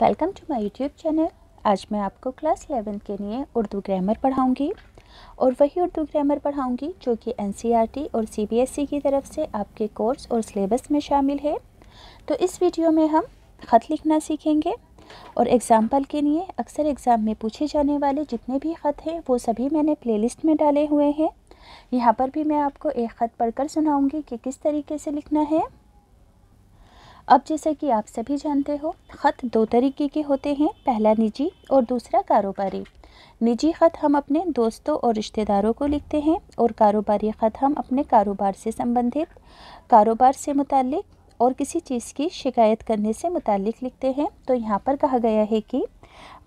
Welcome to my YouTube channel. आज मैं आपको क्लास 11 के लिए उर्दू ग्रामर पढ़ाऊंगी और वही उर्दू ग्रामर पढ़ाऊंगी जो कि एनसीईआरटी और सीबीएसई की तरफ से आपके कोर्स और सिलेबस में शामिल है। तो इस वीडियो में हम ख़त लिखना सीखेंगे और एग्ज़ाम्पल के लिए अक्सर एग्ज़ाम में पूछे जाने वाले जितने भी ख़त हैं वो सभी मैंने प्लेलिस्ट में डाले हुए हैं। यहाँ पर भी मैं आपको एक ख़त पढ़कर सुनाऊँगी कि किस तरीके से लिखना है। अब जैसा कि आप सभी जानते हो, ख़त दो तरीके के होते हैं, पहला निजी और दूसरा कारोबारी। निजी ख़त हम अपने दोस्तों और रिश्तेदारों को लिखते हैं और कारोबारी ख़त हम अपने कारोबार से संबंधित, कारोबार से मुताल्लिक़ और किसी चीज़ की शिकायत करने से मुताल्लिक़ लिखते हैं। तो यहाँ पर कहा गया है कि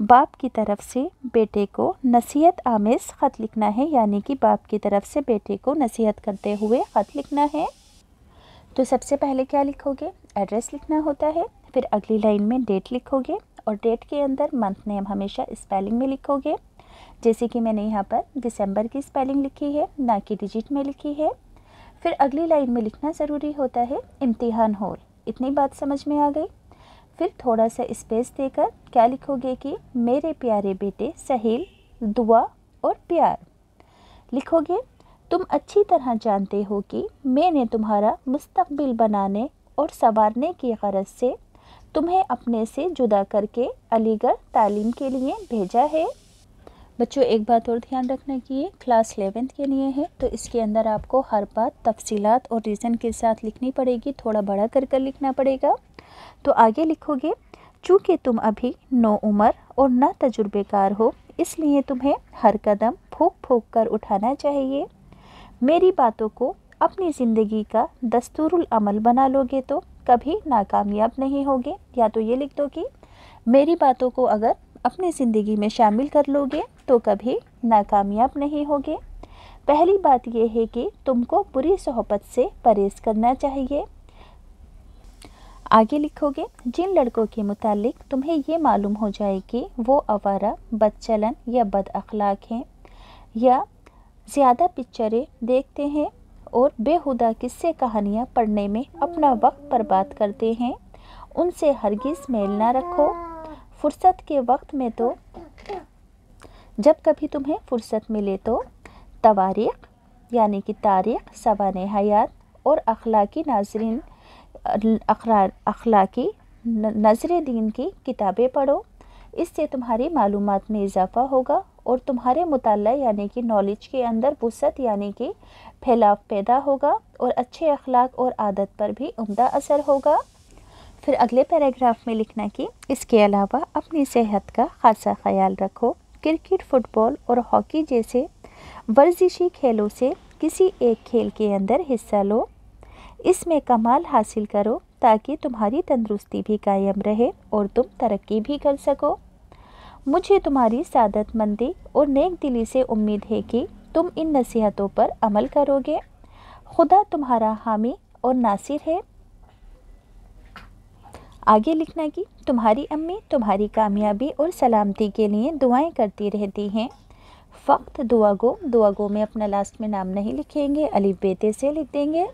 बाप की तरफ से बेटे को नसीहत आमेज़ ख़त लिखना है, यानी कि बाप की तरफ से बेटे को नसीहत करते हुए ख़त लिखना है। तो सबसे पहले क्या लिखोगे, एड्रेस लिखना होता है। फिर अगली लाइन में डेट लिखोगे और डेट के अंदर मंथ नेम हमेशा स्पेलिंग में लिखोगे, जैसे कि मैंने यहाँ पर दिसंबर की स्पेलिंग लिखी है, ना कि डिजिट में लिखी है। फिर अगली लाइन में लिखना ज़रूरी होता है इम्तिहान हॉल। इतनी बात समझ में आ गई। फिर थोड़ा सा स्पेस देकर क्या लिखोगे कि मेरे प्यारे बेटे सहेल, दुआ और प्यार लिखोगे। तुम अच्छी तरह जानते हो कि मैंने तुम्हारा मुस्तकबिल बनाने और संवारने की गरज से तुम्हें अपने से जुदा करके अलीगढ़ तालीम के लिए भेजा है। बच्चों, एक बात और ध्यान रखना कि ये क्लास 11 के लिए है, तो इसके अंदर आपको हर बात तफसीलात और रीज़न के साथ लिखनी पड़ेगी, थोड़ा बड़ा कर लिखना पड़ेगा। तो आगे लिखोगे, चूँकि तुम अभी नो उम्र और ना तजुर्बेकार हो, इसलिए तुम्हें हर कदम फूंक फूंक कर उठाना चाहिए। मेरी बातों को अपनी ज़िंदगी का दस्तूरुल अमल बना लोगे तो कभी नाकामयाब नहीं होगे। या तो ये लिख दो कि मेरी बातों को अगर अपनी ज़िंदगी में शामिल कर लोगे तो कभी नाकामयाब नहीं होगे। पहली बात यह है कि तुमको बुरी सोहबत से परहेज़ करना चाहिए। आगे लिखोगे, जिन लड़कों के मुतालिक तुम्हें ये मालूम हो जाए कि वो आवारा, बदचलन या बद अखलाक हैं या ज़्यादा पिक्चरें देखते हैं और बेहुदा किस्से कहानियाँ पढ़ने में अपना वक्त बर्बाद करते हैं, उनसे हरगिज़ मेल ना रखो। फुर्सत के वक्त में तो जब कभी तुम्हें फ़ुर्सत मिले तो तवारीख़ यानी कि तारीख़, सवाने हयात और अखलाकी नज़रे दीन की किताबें पढ़ो। इससे तुम्हारी मालूमात में इजाफ़ा होगा और तुम्हारे मुताल्ला यानी कि नॉलेज के अंदर वुसअत यानी कि फैलाव पैदा होगा और अच्छे अखलाक और आदत पर भी उम्दा असर होगा। फिर अगले पैराग्राफ में लिखना कि इसके अलावा अपनी सेहत का ख़ासा ख्याल रखो। क्रिकेट, फुटबॉल और हॉकी जैसे वर्जिशी खेलों से किसी एक खेल के अंदर हिस्सा लो, इसमें कमाल हासिल करो ताकि तुम्हारी तंदुरुस्ती भी कायम रहे और तुम तरक्की भी कर सको। मुझे तुम्हारी सादतमंदी और नेक दिली से उम्मीद है कि तुम इन नसीहतों पर अमल करोगे। खुदा तुम्हारा हामी और नासिर है। आगे लिखना कि तुम्हारी अम्मी तुम्हारी कामयाबी और सलामती के लिए दुआएं करती रहती हैं। फ़क्त दुआ गो में अपना लास्ट में नाम नहीं लिखेंगे, अलिफ बेते से लिख देंगे।